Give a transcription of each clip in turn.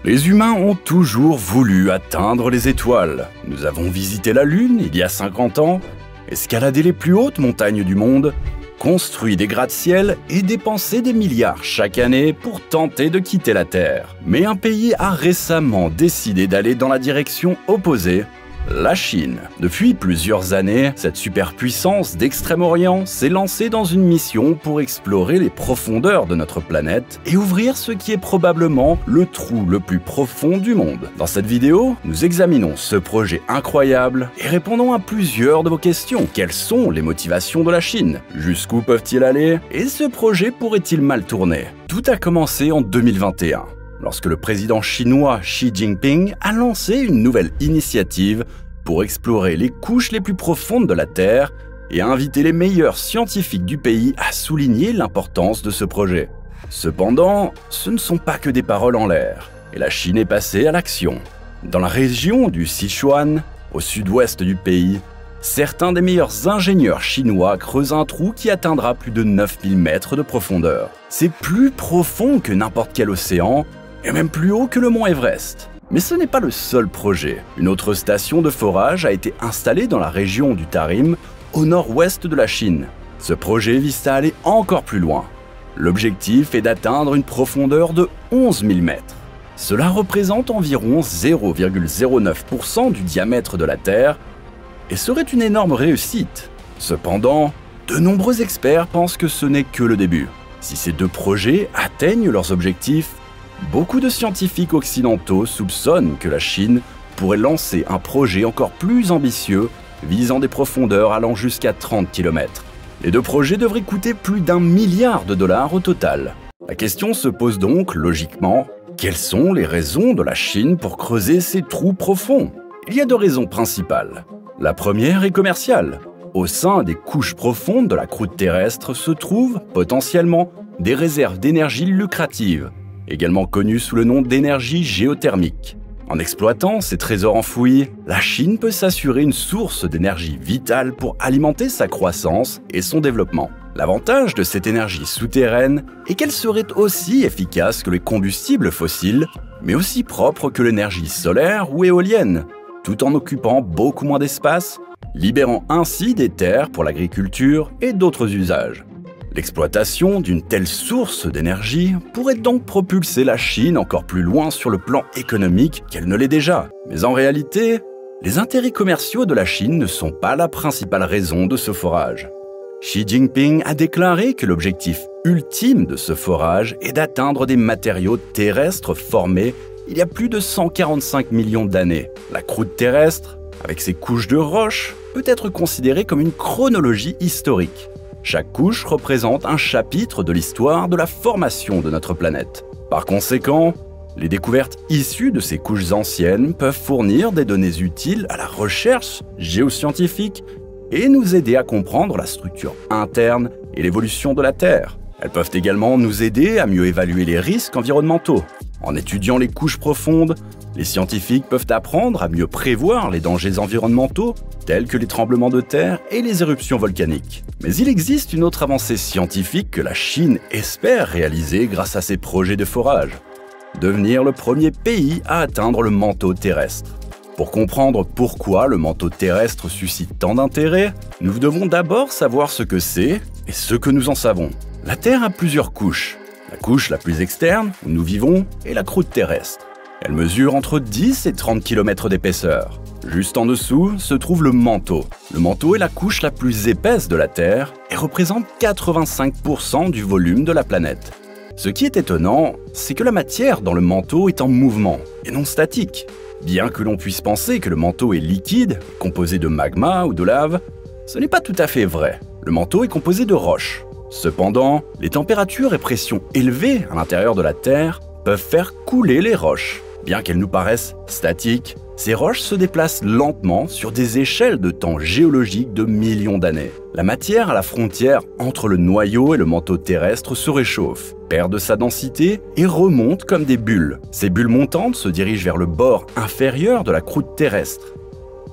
Les humains ont toujours voulu atteindre les étoiles. Nous avons visité la Lune il y a 50 ans, escaladé les plus hautes montagnes du monde, construit des gratte-ciel et dépensé des milliards chaque année pour tenter de quitter la Terre. Mais un pays a récemment décidé d'aller dans la direction opposée, la Chine. Depuis plusieurs années, cette superpuissance d'Extrême-Orient s'est lancée dans une mission pour explorer les profondeurs de notre planète et ouvrir ce qui est probablement le trou le plus profond du monde. Dans cette vidéo, nous examinons ce projet incroyable et répondons à plusieurs de vos questions. Quelles sont les motivations de la Chine? Jusqu'où peuvent-ils aller? Et ce projet pourrait-il mal tourner? Tout a commencé en 2021. Lorsque le président chinois Xi Jinping a lancé une nouvelle initiative pour explorer les couches les plus profondes de la Terre et a invité les meilleurs scientifiques du pays à souligner l'importance de ce projet. Cependant, ce ne sont pas que des paroles en l'air, et la Chine est passée à l'action. Dans la région du Sichuan, au sud-ouest du pays, certains des meilleurs ingénieurs chinois creusent un trou qui atteindra plus de 9000 mètres de profondeur. C'est plus profond que n'importe quel océan, et même plus haut que le mont Everest. Mais ce n'est pas le seul projet. Une autre station de forage a été installée dans la région du Tarim, au nord-ouest de la Chine. Ce projet vise à aller encore plus loin. L'objectif est d'atteindre une profondeur de 11 000 mètres. Cela représente environ 0,09% du diamètre de la Terre et serait une énorme réussite. Cependant, de nombreux experts pensent que ce n'est que le début. Si ces deux projets atteignent leurs objectifs, beaucoup de scientifiques occidentaux soupçonnent que la Chine pourrait lancer un projet encore plus ambitieux visant des profondeurs allant jusqu'à 30 km. Les deux projets devraient coûter plus d'1 milliard de dollars au total. La question se pose donc logiquement, quelles sont les raisons de la Chine pour creuser ces trous profonds? Il y a deux raisons principales. La première est commerciale. Au sein des couches profondes de la croûte terrestre se trouvent potentiellement des réserves d'énergie lucratives, également connue sous le nom d'énergie géothermique. En exploitant ces trésors enfouis, la Chine peut s'assurer une source d'énergie vitale pour alimenter sa croissance et son développement. L'avantage de cette énergie souterraine est qu'elle serait aussi efficace que les combustibles fossiles, mais aussi propre que l'énergie solaire ou éolienne, tout en occupant beaucoup moins d'espace, libérant ainsi des terres pour l'agriculture et d'autres usages. L'exploitation d'une telle source d'énergie pourrait donc propulser la Chine encore plus loin sur le plan économique qu'elle ne l'est déjà. Mais en réalité, les intérêts commerciaux de la Chine ne sont pas la principale raison de ce forage. Xi Jinping a déclaré que l'objectif ultime de ce forage est d'atteindre des matériaux terrestres formés il y a plus de 145 millions d'années. La croûte terrestre, avec ses couches de roches, peut être considérée comme une chronologie historique. Chaque couche représente un chapitre de l'histoire de la formation de notre planète. Par conséquent, les découvertes issues de ces couches anciennes peuvent fournir des données utiles à la recherche géoscientifique et nous aider à comprendre la structure interne et l'évolution de la Terre. Elles peuvent également nous aider à mieux évaluer les risques environnementaux. En étudiant les couches profondes, les scientifiques peuvent apprendre à mieux prévoir les dangers environnementaux, tels que les tremblements de terre et les éruptions volcaniques. Mais il existe une autre avancée scientifique que la Chine espère réaliser grâce à ses projets de forage: devenir le premier pays à atteindre le manteau terrestre. Pour comprendre pourquoi le manteau terrestre suscite tant d'intérêt, nous devons d'abord savoir ce que c'est et ce que nous en savons. La Terre a plusieurs couches. La couche la plus externe, où nous vivons, est la croûte terrestre. Elle mesure entre 10 et 30 km d'épaisseur. Juste en dessous se trouve le manteau. Le manteau est la couche la plus épaisse de la Terre et représente 85% du volume de la planète. Ce qui est étonnant, c'est que la matière dans le manteau est en mouvement et non statique. Bien que l'on puisse penser que le manteau est liquide, composé de magma ou de lave, ce n'est pas tout à fait vrai. Le manteau est composé de roches. Cependant, les températures et pressions élevées à l'intérieur de la Terre peuvent faire couler les roches. Bien qu'elles nous paraissent statiques, ces roches se déplacent lentement sur des échelles de temps géologiques de millions d'années. La matière à la frontière entre le noyau et le manteau terrestre se réchauffe, perd de sa densité et remonte comme des bulles. Ces bulles montantes se dirigent vers le bord inférieur de la croûte terrestre.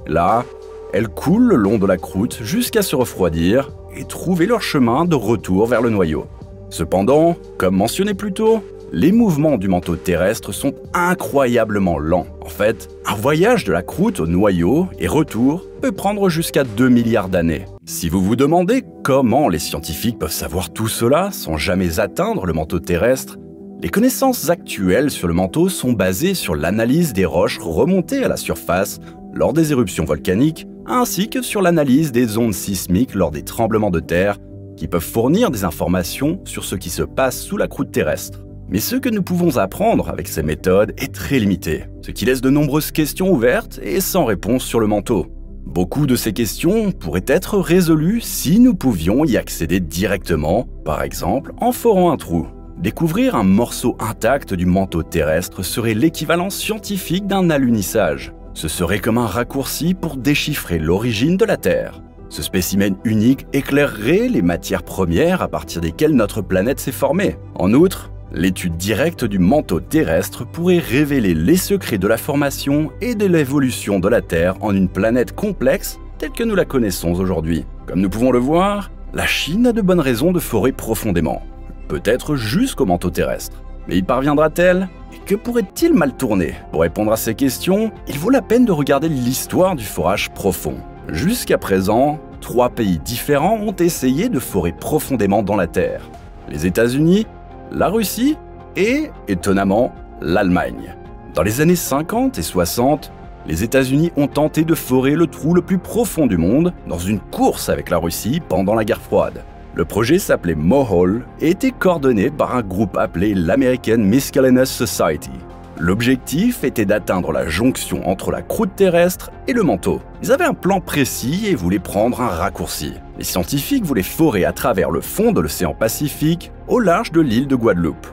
Là, elles coulent le long de la croûte jusqu'à se refroidir et trouver leur chemin de retour vers le noyau. Cependant, comme mentionné plus tôt, les mouvements du manteau terrestre sont incroyablement lents. En fait, un voyage de la croûte au noyau et retour peut prendre jusqu'à 2 milliards d'années. Si vous vous demandez comment les scientifiques peuvent savoir tout cela sans jamais atteindre le manteau terrestre, les connaissances actuelles sur le manteau sont basées sur l'analyse des roches remontées à la surface lors des éruptions volcaniques, ainsi que sur l'analyse des ondes sismiques lors des tremblements de terre, qui peuvent fournir des informations sur ce qui se passe sous la croûte terrestre. Mais ce que nous pouvons apprendre avec ces méthodes est très limité, ce qui laisse de nombreuses questions ouvertes et sans réponse sur le manteau. Beaucoup de ces questions pourraient être résolues si nous pouvions y accéder directement, par exemple en forant un trou. Découvrir un morceau intact du manteau terrestre serait l'équivalent scientifique d'un alunissage. Ce serait comme un raccourci pour déchiffrer l'origine de la Terre. Ce spécimen unique éclairerait les matières premières à partir desquelles notre planète s'est formée. En outre, l'étude directe du manteau terrestre pourrait révéler les secrets de la formation et de l'évolution de la Terre en une planète complexe telle que nous la connaissons aujourd'hui. Comme nous pouvons le voir, la Chine a de bonnes raisons de forer profondément, peut-être jusqu'au manteau terrestre. Mais y parviendra-t-elle? Et que pourrait-il mal tourner? Pour répondre à ces questions, il vaut la peine de regarder l'histoire du forage profond. Jusqu'à présent, 3 pays différents ont essayé de forer profondément dans la Terre. Les États-Unis, la Russie et, étonnamment, l'Allemagne. Dans les années 50 et 60, les États-Unis ont tenté de forer le trou le plus profond du monde dans une course avec la Russie pendant la guerre froide. Le projet s'appelait Mohole et était coordonné par un groupe appelé l'American Miscellaneous Society. L'objectif était d'atteindre la jonction entre la croûte terrestre et le manteau. Ils avaient un plan précis et voulaient prendre un raccourci. Les scientifiques voulaient forer à travers le fond de l'océan Pacifique, au large de l'île de Guadeloupe.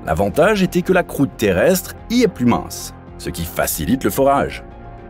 L'avantage était que la croûte terrestre y est plus mince, ce qui facilite le forage.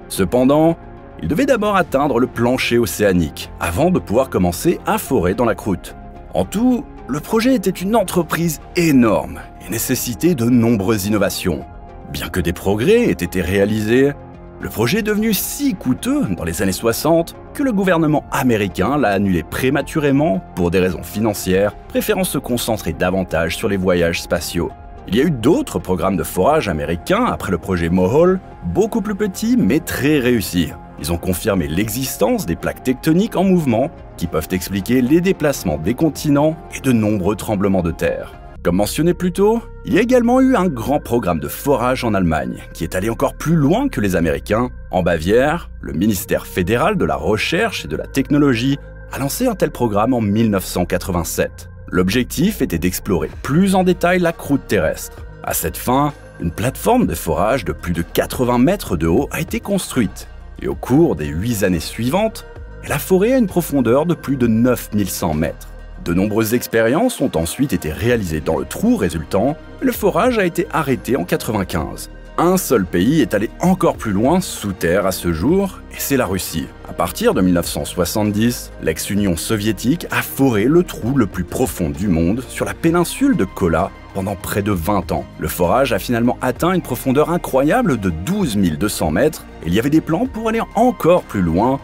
Cependant, ils devaient d'abord atteindre le plancher océanique, avant de pouvoir commencer à forer dans la croûte. En tout, le projet était une entreprise énorme et nécessitait de nombreuses innovations. Bien que des progrès aient été réalisés, le projet est devenu si coûteux dans les années 60 que le gouvernement américain l'a annulé prématurément pour des raisons financières, préférant se concentrer davantage sur les voyages spatiaux. Il y a eu d'autres programmes de forage américains après le projet Mohole, beaucoup plus petits mais très réussis. Ils ont confirmé l'existence des plaques tectoniques en mouvement qui peuvent expliquer les déplacements des continents et de nombreux tremblements de terre. Comme mentionné plus tôt, il y a également eu un grand programme de forage en Allemagne, qui est allé encore plus loin que les Américains. En Bavière, le ministère fédéral de la Recherche et de la Technologie a lancé un tel programme en 1987. L'objectif était d'explorer plus en détail la croûte terrestre. À cette fin, une plateforme de forage de plus de 80 mètres de haut a été construite, et au cours des 8 années suivantes, elle a foré à une profondeur de plus de 9100 mètres. De nombreuses expériences ont ensuite été réalisées dans le trou résultant, et le forage a été arrêté en 1995. Un seul pays est allé encore plus loin sous terre à ce jour, et c'est la Russie. À partir de 1970, l'ex-Union soviétique a foré le trou le plus profond du monde sur la péninsule de Kola pendant près de 20 ans. Le forage a finalement atteint une profondeur incroyable de 12 200 mètres, et il y avait des plans pour aller encore plus loin,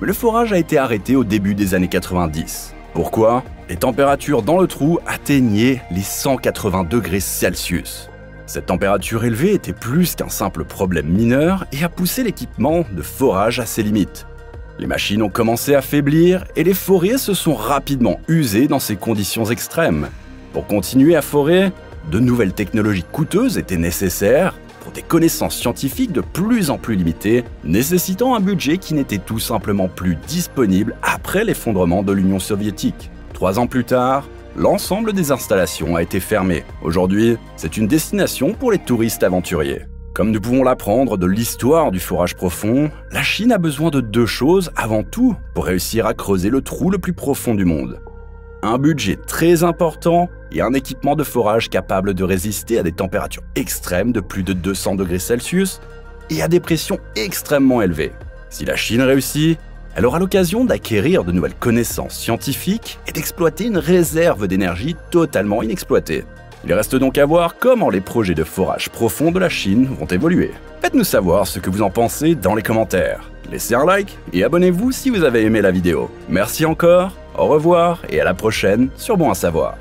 mais le forage a été arrêté au début des années 90. Pourquoi? Les températures dans le trou atteignaient les 180 degrés Celsius. Cette température élevée était plus qu'un simple problème mineur et a poussé l'équipement de forage à ses limites. Les machines ont commencé à faiblir et les forêts se sont rapidement usées dans ces conditions extrêmes. Pour continuer à forer, de nouvelles technologies coûteuses étaient nécessaires pour des connaissances scientifiques de plus en plus limitées, nécessitant un budget qui n'était tout simplement plus disponible après l'effondrement de l'Union soviétique. 3 ans plus tard, l'ensemble des installations a été fermé. Aujourd'hui, c'est une destination pour les touristes aventuriers. Comme nous pouvons l'apprendre de l'histoire du forage profond, la Chine a besoin de 2 choses avant tout pour réussir à creuser le trou le plus profond du monde. Un budget très important et un équipement de forage capable de résister à des températures extrêmes de plus de 200 degrés Celsius et à des pressions extrêmement élevées. Si la Chine réussit, elle aura l'occasion d'acquérir de nouvelles connaissances scientifiques et d'exploiter une réserve d'énergie totalement inexploitée. Il reste donc à voir comment les projets de forage profond de la Chine vont évoluer. Faites-nous savoir ce que vous en pensez dans les commentaires. Laissez un like et abonnez-vous si vous avez aimé la vidéo. Merci encore, au revoir et à la prochaine sur Bon à savoir.